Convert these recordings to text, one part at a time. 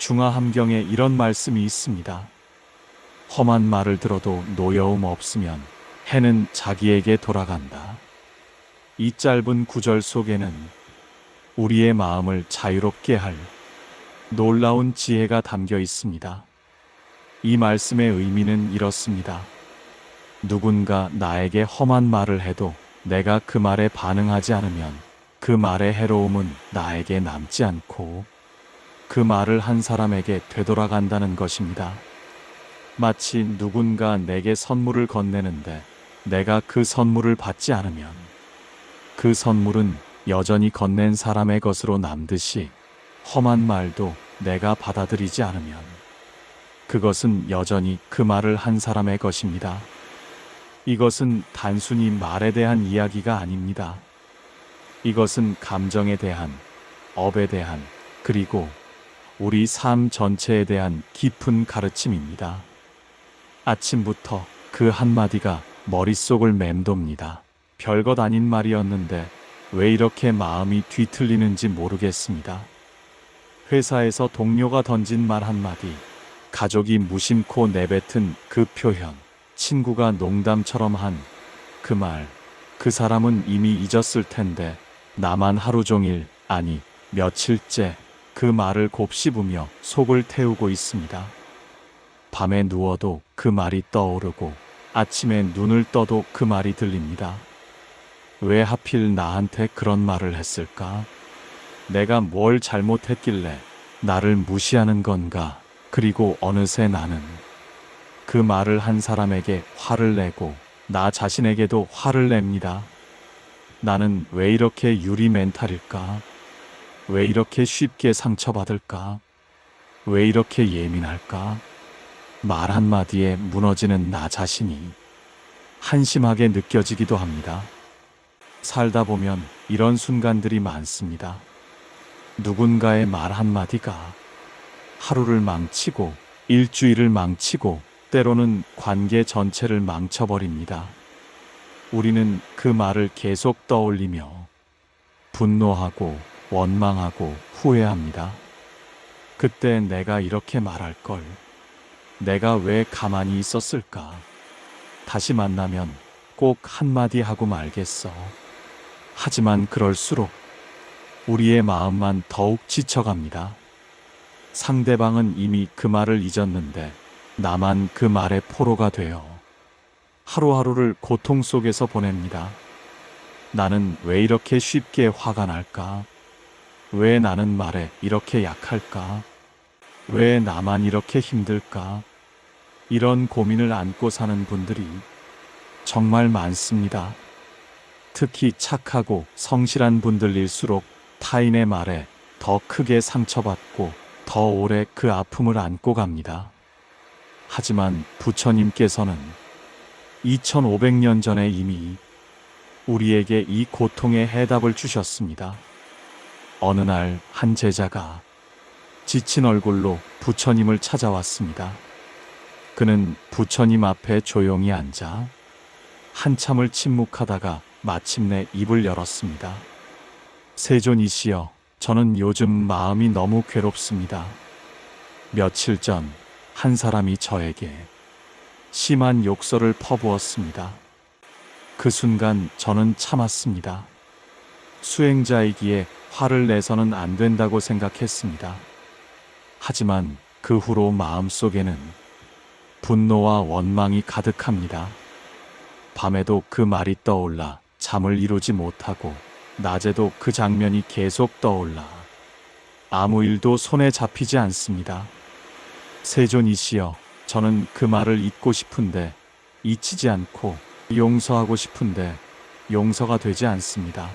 중화함경에 이런 말씀이 있습니다. 험한 말을 들어도 노여움 없으면 해는 자기에게 돌아간다. 이 짧은 구절 속에는 우리의 마음을 자유롭게 할 놀라운 지혜가 담겨 있습니다. 이 말씀의 의미는 이렇습니다. 누군가 나에게 험한 말을 해도 내가 그 말에 반응하지 않으면 그 말의 해로움은 나에게 남지 않고 그 말을 한 사람에게 되돌아간다는 것입니다. 마치 누군가 내게 선물을 건네는데 내가 그 선물을 받지 않으면 그 선물은 여전히 건넨 사람의 것으로 남듯이 험한 말도 내가 받아들이지 않으면 그것은 여전히 그 말을 한 사람의 것입니다. 이것은 단순히 말에 대한 이야기가 아닙니다. 이것은 감정에 대한, 업에 대한, 그리고 우리 삶 전체에 대한 깊은 가르침입니다. 아침부터 그 한마디가 머릿속을 맴돕니다. 별것 아닌 말이었는데 왜 이렇게 마음이 뒤틀리는지 모르겠습니다. 회사에서 동료가 던진 말 한마디, 가족이 무심코 내뱉은 그 표현, 친구가 농담처럼 한 그 말, 그 사람은 이미 잊었을 텐데 나만 하루 종일, 아니 며칠째 그 말을 곱씹으며 속을 태우고 있습니다. 밤에 누워도 그 말이 떠오르고 아침에 눈을 떠도 그 말이 들립니다. 왜 하필 나한테 그런 말을 했을까? 내가 뭘 잘못했길래 나를 무시하는 건가? 그리고 어느새 나는 그 말을 한 사람에게 화를 내고 나 자신에게도 화를 냅니다. 나는 왜 이렇게 유리 멘탈일까? 왜 이렇게 쉽게 상처받을까? 왜 이렇게 예민할까? 말 한마디에 무너지는 나 자신이 한심하게 느껴지기도 합니다. 살다 보면 이런 순간들이 많습니다. 누군가의 말 한마디가 하루를 망치고 일주일을 망치고 때로는 관계 전체를 망쳐버립니다. 우리는 그 말을 계속 떠올리며 분노하고 원망하고 후회합니다. 그때 내가 이렇게 말할 걸, 내가 왜 가만히 있었을까? 다시 만나면 꼭 한마디 하고 말겠어. 하지만 그럴수록 우리의 마음만 더욱 지쳐갑니다. 상대방은 이미 그 말을 잊었는데 나만 그 말의 포로가 되어 하루하루를 고통 속에서 보냅니다. 나는 왜 이렇게 쉽게 화가 날까? 왜 나는 말에 이렇게 약할까? 왜 나만 이렇게 힘들까? 이런 고민을 안고 사는 분들이 정말 많습니다. 특히 착하고 성실한 분들일수록 타인의 말에 더 크게 상처받고 더 오래 그 아픔을 안고 갑니다. 하지만 부처님께서는 2500년 전에 이미 우리에게 이 고통의 해답을 주셨습니다. 어느 날 한 제자가 지친 얼굴로 부처님을 찾아왔습니다. 그는 부처님 앞에 조용히 앉아 한참을 침묵하다가 마침내 입을 열었습니다. 세존이시여, 저는 요즘 마음이 너무 괴롭습니다. 며칠 전 한 사람이 저에게 심한 욕설을 퍼부었습니다. 그 순간 저는 참았습니다. 수행자이기에 화를 내서는 안 된다고 생각했습니다. 하지만 그 후로 마음속에는 분노와 원망이 가득합니다. 밤에도 그 말이 떠올라 잠을 이루지 못하고 낮에도 그 장면이 계속 떠올라 아무 일도 손에 잡히지 않습니다. 세존이시여, 저는 그 말을 잊고 싶은데 잊히지 않고 용서하고 싶은데 용서가 되지 않습니다.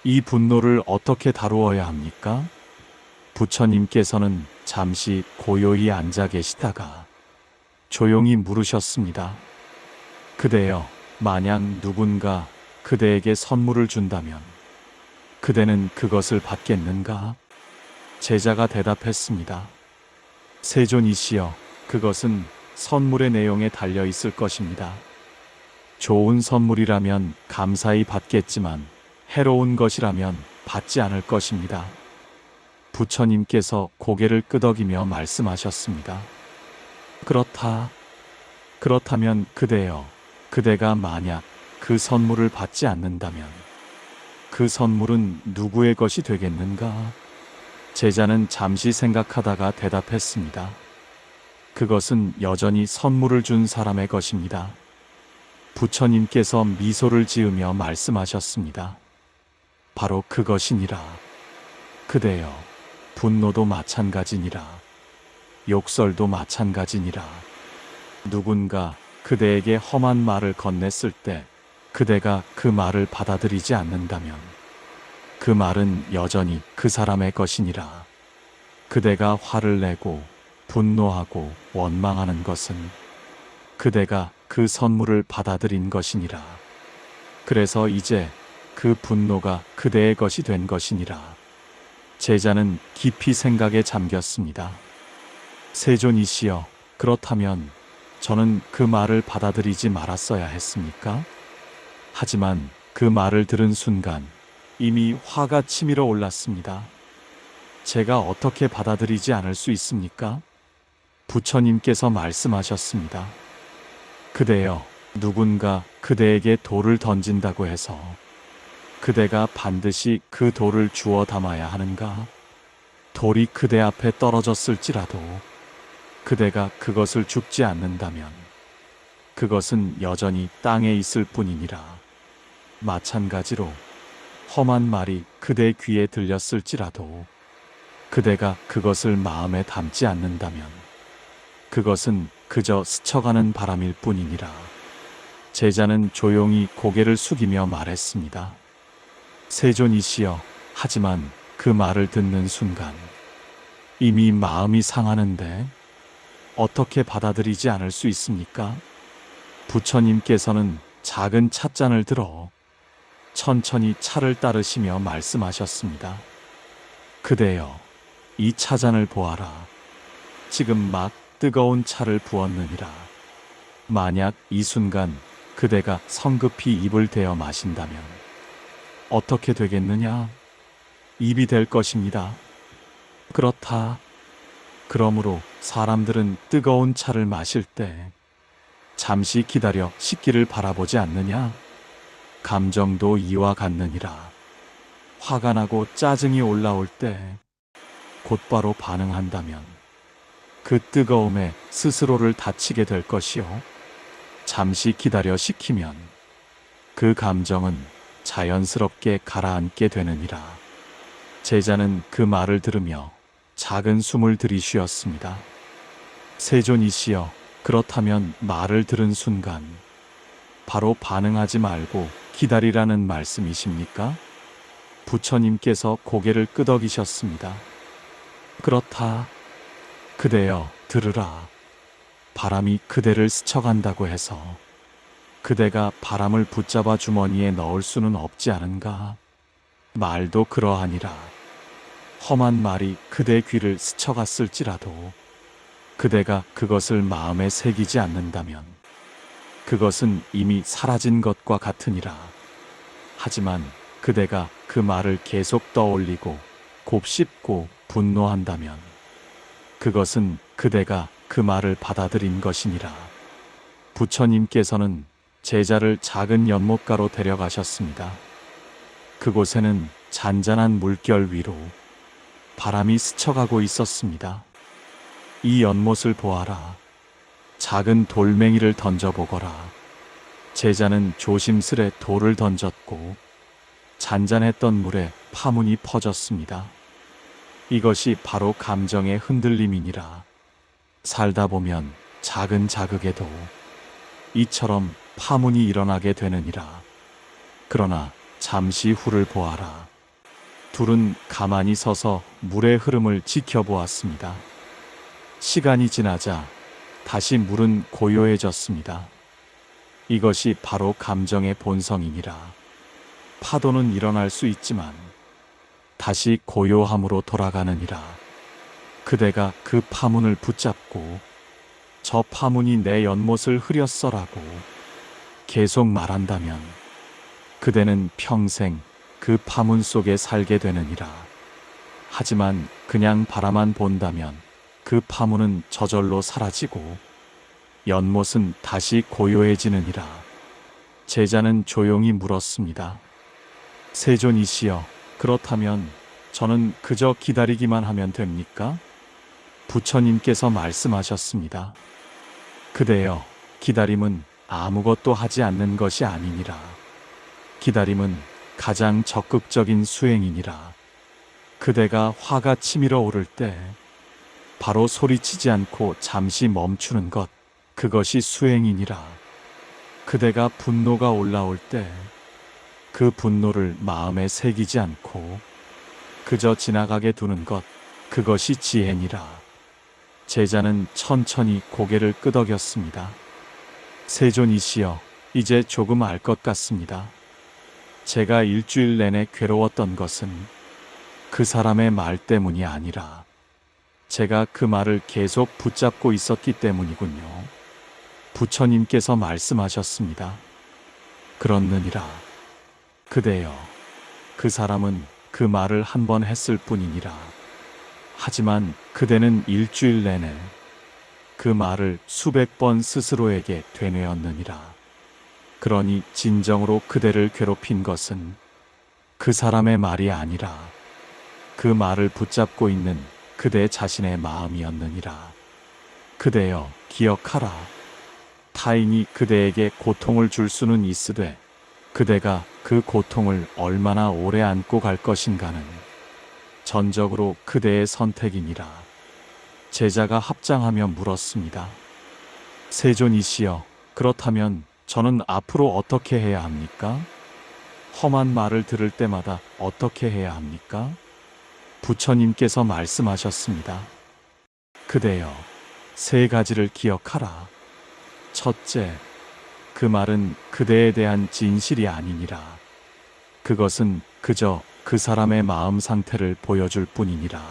이 분노를 어떻게 다루어야 합니까? 부처님께서는 잠시 고요히 앉아 계시다가 조용히 물으셨습니다. 그대여, 만약 누군가 그대에게 선물을 준다면 그대는 그것을 받겠는가? 제자가 대답했습니다. 세존이시여, 그것은 선물의 내용에 달려 있을 것입니다. 좋은 선물이라면 감사히 받겠지만 해로운 것이라면 받지 않을 것입니다. 부처님께서 고개를 끄덕이며 말씀하셨습니다. 그렇다면 그대여, 그대가 만약 그 선물을 받지 않는다면 그 선물은 누구의 것이 되겠는가? 제자는 잠시 생각하다가 대답했습니다. 그것은 여전히 선물을 준 사람의 것입니다. 부처님께서 미소를 지으며 말씀하셨습니다. 바로 그것이니라. 그대여, 분노도 마찬가지니라. 욕설도 마찬가지니라. 누군가 그대에게 험한 말을 건넸을 때 그대가 그 말을 받아들이지 않는다면 그 말은 여전히 그 사람의 것이니라. 그대가 화를 내고 분노하고 원망하는 것은 그대가 그 선물을 받아들인 것이니라. 그래서 이제 그 분노가 그대의 것이 된 것이니라. 제자는 깊이 생각에 잠겼습니다. 세존이시여, 그렇다면 저는 그 말을 받아들이지 말았어야 했습니까? 하지만 그 말을 들은 순간 이미 화가 치밀어 올랐습니다. 제가 어떻게 받아들이지 않을 수 있습니까? 부처님께서 말씀하셨습니다. 그대여, 누군가 그대에게 돌을 던진다고 해서 그대가 반드시 그 돌을 주워 담아야 하는가? 돌이 그대 앞에 떨어졌을지라도 그대가 그것을 줍지 않는다면 그것은 여전히 땅에 있을 뿐이니라. 마찬가지로 험한 말이 그대 귀에 들렸을지라도 그대가 그것을 마음에 담지 않는다면 그것은 그저 스쳐가는 바람일 뿐이니라. 제자는 조용히 고개를 숙이며 말했습니다. 세존이시여, 하지만 그 말을 듣는 순간 이미 마음이 상하는데 어떻게 받아들이지 않을 수 있습니까? 부처님께서는 작은 찻잔을 들어 천천히 차를 따르시며 말씀하셨습니다. 그대여, 이 차잔을 보아라. 지금 막 뜨거운 차를 부었느니라. 만약 이 순간 그대가 성급히 입을 대어 마신다면 어떻게 되겠느냐? 입이 될 것입니다. 그러므로 사람들은 뜨거운 차를 마실 때 잠시 기다려 식기를 바라보지 않느냐? 감정도 이와 같느니라. 화가 나고 짜증이 올라올 때 곧바로 반응한다면 그 뜨거움에 스스로를 다치게 될 것이요. 잠시 기다려 식히면 그 감정은 자연스럽게 가라앉게 되느니라. 제자는 그 말을 들으며 작은 숨을 들이쉬었습니다. 세존이시여, 그렇다면 말을 들은 순간 바로 반응하지 말고 기다리라는 말씀이십니까? 부처님께서 고개를 끄덕이셨습니다. 그대여, 들으라. 바람이 그대를 스쳐간다고 해서 그대가 바람을 붙잡아 주머니에 넣을 수는 없지 않은가? 말도 그러하니라. 험한 말이 그대 귀를 스쳐갔을지라도 그대가 그것을 마음에 새기지 않는다면 그것은 이미 사라진 것과 같으니라. 하지만 그대가 그 말을 계속 떠올리고 곱씹고 분노한다면 그것은 그대가 그 말을 받아들인 것이니라. 부처님께서는 제자를 작은 연못가로 데려가셨습니다. 그곳에는 잔잔한 물결 위로 바람이 스쳐가고 있었습니다. 이 연못을 보아라. 작은 돌멩이를 던져보거라. 제자는 조심스레 돌을 던졌고 잔잔했던 물에 파문이 퍼졌습니다. 이것이 바로 감정의 흔들림이니라. 살다 보면 작은 자극에도 이처럼 파문이 일어나게 되느니라. 그러나 잠시 후를 보아라. 둘은 가만히 서서 물의 흐름을 지켜보았습니다. 시간이 지나자 다시 물은 고요해졌습니다. 이것이 바로 감정의 본성이니라. 파도는 일어날 수 있지만 다시 고요함으로 돌아가느니라. 그대가 그 파문을 붙잡고 저 파문이 내 연못을 흐렸어라고 계속 말한다면 그대는 평생 그 파문 속에 살게 되느니라. 하지만 그냥 바라만 본다면 그 파문은 저절로 사라지고 연못은 다시 고요해지느니라. 제자는 조용히 물었습니다. 세존이시여, 그렇다면 저는 그저 기다리기만 하면 됩니까? 부처님께서 말씀하셨습니다. 그대여, 기다림은 아무것도 하지 않는 것이 아니니라. 기다림은 가장 적극적인 수행이니라. 그대가 화가 치밀어 오를 때 바로 소리치지 않고 잠시 멈추는 것, 그것이 수행이니라. 그대가 분노가 올라올 때 그 분노를 마음에 새기지 않고 그저 지나가게 두는 것, 그것이 지혜니라. 제자는 천천히 고개를 끄덕였습니다. 세존이시여, 이제 조금 알 것 같습니다. 제가 일주일 내내 괴로웠던 것은 그 사람의 말 때문이 아니라 제가 그 말을 계속 붙잡고 있었기 때문이군요. 부처님께서 말씀하셨습니다. 그렇느니라. 그대여, 그 사람은 그 말을 한 번 했을 뿐이니라. 하지만 그대는 일주일 내내 그 말을 수백 번 스스로에게 되뇌었느니라. 그러니 진정으로 그대를 괴롭힌 것은 그 사람의 말이 아니라 그 말을 붙잡고 있는 그대 자신의 마음이었느니라. 그대여, 기억하라. 타인이 그대에게 고통을 줄 수는 있으되 그대가 그 고통을 얼마나 오래 안고 갈 것인가는 전적으로 그대의 선택이니라. 제자가 합장하며 물었습니다. 세존이시여, 그렇다면 저는 앞으로 어떻게 해야 합니까? 험한 말을 들을 때마다 어떻게 해야 합니까? 부처님께서 말씀하셨습니다. 그대여, 세 가지를 기억하라. 첫째, 그 말은 그대에 대한 진실이 아니니라. 그것은 그저 그 사람의 마음 상태를 보여줄 뿐이니라.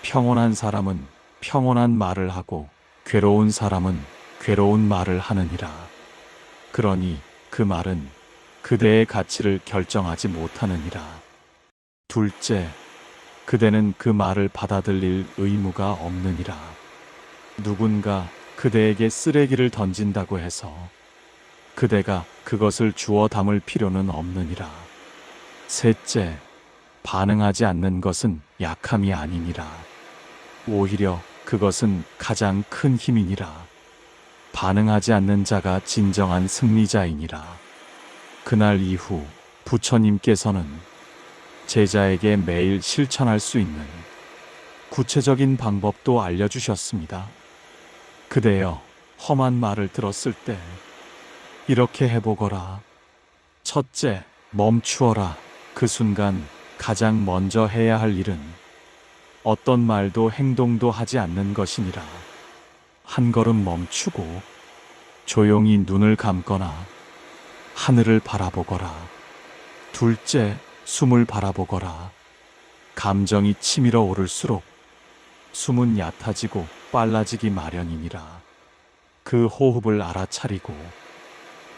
평온한 사람은 평온한 말을 하고 괴로운 사람은 괴로운 말을 하느니라. 그러니 그 말은 그대의 가치를 결정하지 못하느니라. 둘째, 그대는 그 말을 받아들일 의무가 없느니라. 누군가 그대에게 쓰레기를 던진다고 해서 그대가 그것을 주워 담을 필요는 없느니라. 셋째, 반응하지 않는 것은 약함이 아니니라. 오히려 그것은 가장 큰 힘이니라. 반응하지 않는 자가 진정한 승리자이니라. 그날 이후 부처님께서는 제자에게 매일 실천할 수 있는 구체적인 방법도 알려주셨습니다. 그대여, 험한 말을 들었을 때 이렇게 해보거라. 첫째, 멈추어라. 그 순간 가장 먼저 해야 할 일은 어떤 말도 행동도 하지 않는 것이니라. 한 걸음 멈추고 조용히 눈을 감거나 하늘을 바라보거라. 둘째, 숨을 바라보거라. 감정이 치밀어 오를수록 숨은 얕아지고 빨라지기 마련이니라. 그 호흡을 알아차리고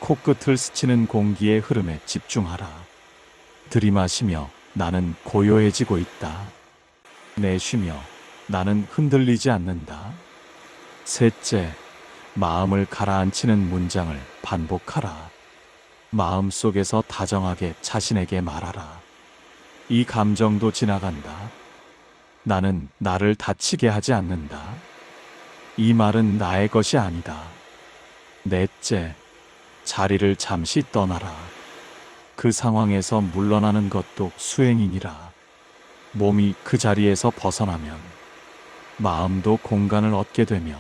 코끝을 스치는 공기의 흐름에 집중하라. 들이마시며 나는 고요해지고 있다. 내쉬며 나는 흔들리지 않는다. 셋째, 마음을 가라앉히는 문장을 반복하라. 마음속에서 다정하게 자신에게 말하라. 이 감정도 지나간다. 나는 나를 다치게 하지 않는다. 이 말은 나의 것이 아니다. 넷째, 자리를 잠시 떠나라. 그 상황에서 물러나는 것도 수행이니라. 몸이 그 자리에서 벗어나면 마음도 공간을 얻게 되며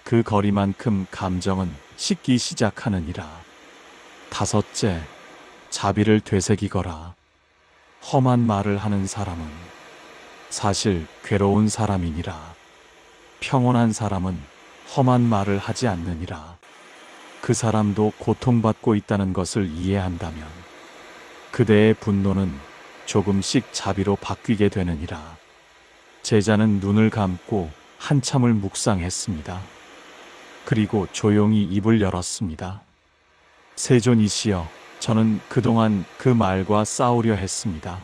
그 거리만큼 감정은 식기 시작하느니라. 다섯째, 자비를 되새기거라. 험한 말을 하는 사람은 사실 괴로운 사람이니라. 평온한 사람은 험한 말을 하지 않느니라. 그 사람도 고통받고 있다는 것을 이해한다면 그대의 분노는 조금씩 자비로 바뀌게 되느니라. 제자는 눈을 감고 한참을 묵상했습니다. 그리고 조용히 입을 열었습니다. 세존이시여, 저는 그동안 그 말과 싸우려 했습니다.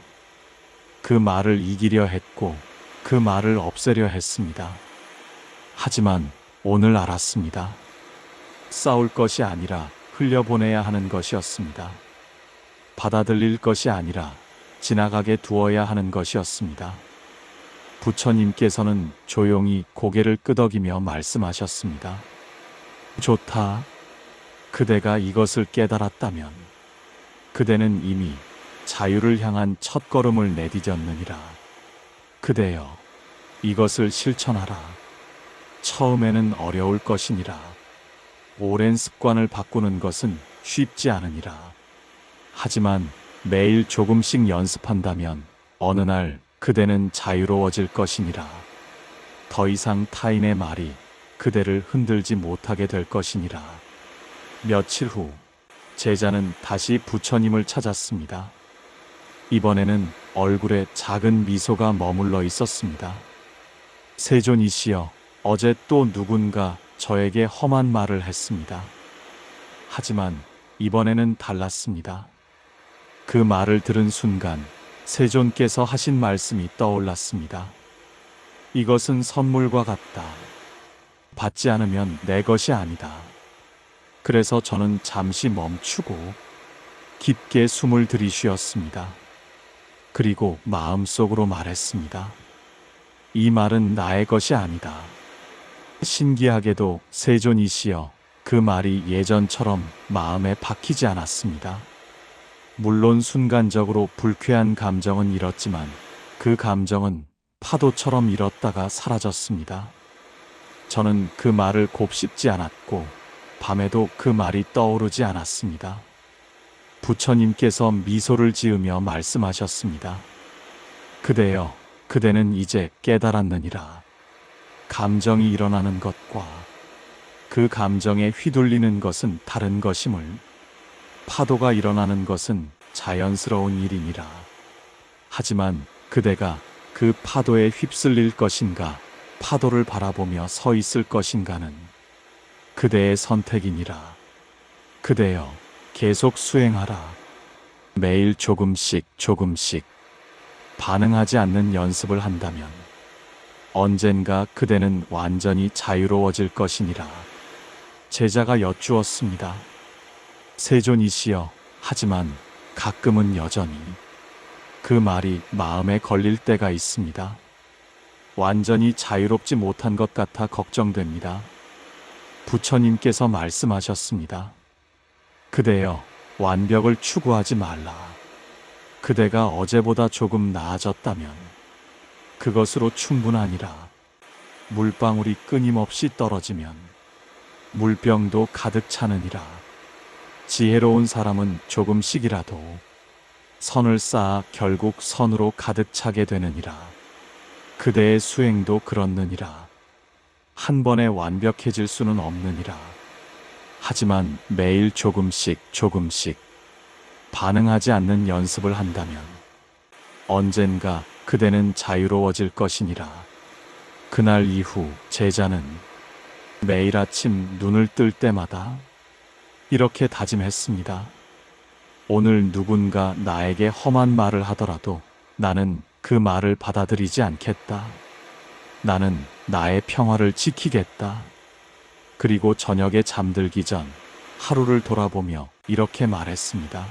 그 말을 이기려 했고 그 말을 없애려 했습니다. 하지만 오늘 알았습니다. 싸울 것이 아니라 흘려보내야 하는 것이었습니다. 받아들일 것이 아니라 지나가게 두어야 하는 것이었습니다. 부처님께서는 조용히 고개를 끄덕이며 말씀하셨습니다. 좋다. 그대가 이것을 깨달았다면 그대는 이미 자유를 향한 첫걸음을 내디뎠느니라. 그대여, 이것을 실천하라. 처음에는 어려울 것이니라. 오랜 습관을 바꾸는 것은 쉽지 않으니라. 하지만 매일 조금씩 연습한다면 어느 날 그대는 자유로워질 것이니라. 더 이상 타인의 말이 그대를 흔들지 못하게 될 것이니라. 며칠 후 제자는 다시 부처님을 찾았습니다. 이번에는 얼굴에 작은 미소가 머물러 있었습니다. 세존이시여, 어제 또 누군가 저에게 험한 말을 했습니다. 하지만 이번에는 달랐습니다. 그 말을 들은 순간 세존께서 하신 말씀이 떠올랐습니다. 이것은 선물과 같다. 받지 않으면 내 것이 아니다. 그래서 저는 잠시 멈추고 깊게 숨을 들이쉬었습니다. 그리고 마음속으로 말했습니다. 이 말은 나의 것이 아니다. 신기하게도 세존이시여, 그 말이 예전처럼 마음에 박히지 않았습니다. 물론 순간적으로 불쾌한 감정은 잃었지만 그 감정은 파도처럼 일었다가 사라졌습니다. 저는 그 말을 곱씹지 않았고 밤에도 그 말이 떠오르지 않았습니다. 부처님께서 미소를 지으며 말씀하셨습니다. 그대여, 그대는 이제 깨달았느니라. 감정이 일어나는 것과 그 감정에 휘둘리는 것은 다른 것임을, 파도가 일어나는 것은 자연스러운 일이니라. 하지만 그대가 그 파도에 휩쓸릴 것인가, 파도를 바라보며 서 있을 것인가는 그대의 선택이니라. 그대여, 계속 수행하라. 매일 조금씩 반응하지 않는 연습을 한다면 언젠가 그대는 완전히 자유로워질 것이니라. 제자가 여쭈었습니다. 세존이시여, 하지만 가끔은 여전히 그 말이 마음에 걸릴 때가 있습니다. 완전히 자유롭지 못한 것 같아 걱정됩니다. 부처님께서 말씀하셨습니다. 그대여, 완벽을 추구하지 말라. 그대가 어제보다 조금 나아졌다면 그것으로 충분하니라. 물방울이 끊임없이 떨어지면 물병도 가득 차느니라. 지혜로운 사람은 조금씩이라도 선을 쌓아 결국 선으로 가득 차게 되느니라. 그대의 수행도 그렇느니라. 한 번에 완벽해질 수는 없느니라. 하지만 매일 조금씩 반응하지 않는 연습을 한다면 언젠가 그대는 자유로워질 것이니라. 그날 이후 제자는 매일 아침 눈을 뜰 때마다 이렇게 다짐했습니다. 오늘 누군가 나에게 험한 말을 하더라도 나는 그 말을 받아들이지 않겠다. 나는 나의 평화를 지키겠다. 그리고 저녁에 잠들기 전 하루를 돌아보며 이렇게 말했습니다.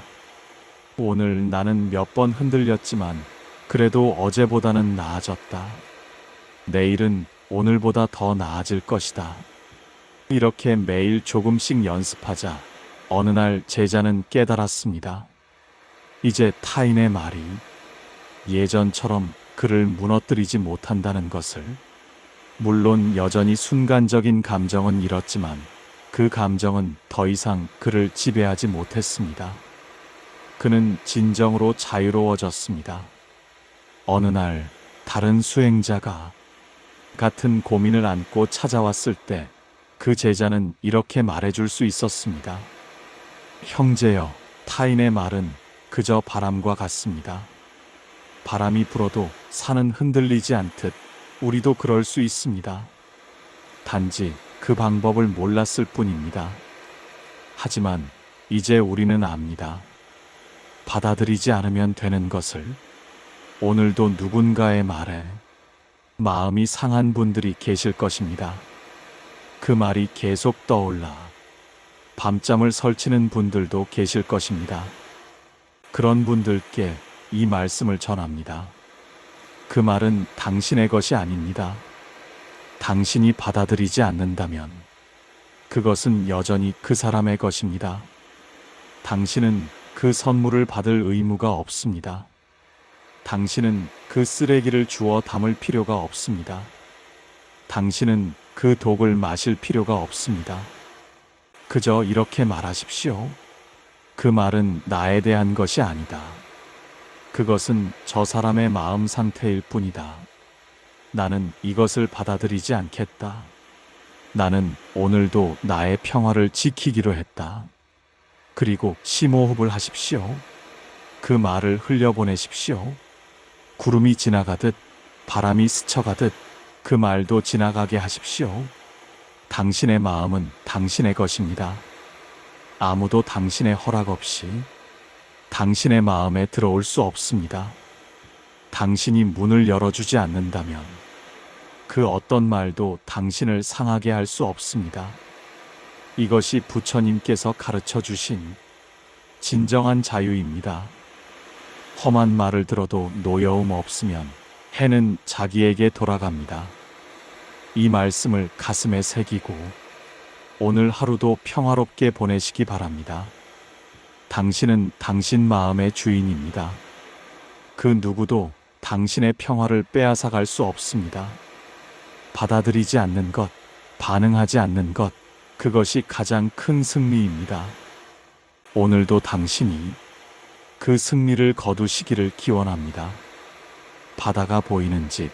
오늘 나는 몇 번 흔들렸지만 그래도 어제보다는 나아졌다. 내일은 오늘보다 더 나아질 것이다. 이렇게 매일 조금씩 연습하자 어느 날 제자는 깨달았습니다. 이제 타인의 말이 예전처럼 그를 무너뜨리지 못한다는 것을. 물론 여전히 순간적인 감정은 잃었지만 그 감정은 더 이상 그를 지배하지 못했습니다. 그는 진정으로 자유로워졌습니다. 어느 날 다른 수행자가 같은 고민을 안고 찾아왔을 때 그 제자는 이렇게 말해줄 수 있었습니다. 형제여, 타인의 말은 그저 바람과 같습니다. 바람이 불어도 산은 흔들리지 않듯 우리도 그럴 수 있습니다. 단지 그 방법을 몰랐을 뿐입니다. 하지만 이제 우리는 압니다. 받아들이지 않으면 되는 것을. 오늘도 누군가의 말에 마음이 상한 분들이 계실 것입니다. 그 말이 계속 떠올라 밤잠을 설치는 분들도 계실 것입니다. 그런 분들께 이 말씀을 전합니다. 그 말은 당신의 것이 아닙니다. 당신이 받아들이지 않는다면 그것은 여전히 그 사람의 것입니다. 당신은 그 선물을 받을 의무가 없습니다. 당신은 그 쓰레기를 주워 담을 필요가 없습니다. 당신은 그 독을 마실 필요가 없습니다. 그저 이렇게 말하십시오. 그 말은 나에 대한 것이 아니다. 그것은 저 사람의 마음 상태일 뿐이다. 나는 이것을 받아들이지 않겠다. 나는 오늘도 나의 평화를 지키기로 했다. 그리고 심호흡을 하십시오. 그 말을 흘려보내십시오. 구름이 지나가듯 바람이 스쳐가듯 그 말도 지나가게 하십시오. 당신의 마음은 당신의 것입니다. 아무도 당신의 허락 없이 당신의 마음에 들어올 수 없습니다. 당신이 문을 열어주지 않는다면 그 어떤 말도 당신을 상하게 할 수 없습니다. 이것이 부처님께서 가르쳐 주신 진정한 자유입니다. 험한 말을 들어도 노여움 없으면 해는 자기에게 돌아갑니다. 이 말씀을 가슴에 새기고 오늘 하루도 평화롭게 보내시기 바랍니다. 당신은 당신 마음의 주인입니다. 그 누구도 당신의 평화를 빼앗아 갈 수 없습니다. 받아들이지 않는 것, 반응하지 않는 것, 그것이 가장 큰 승리입니다. 오늘도 당신이 그 승리를 거두시기를 기원합니다. 바다가 보이는 집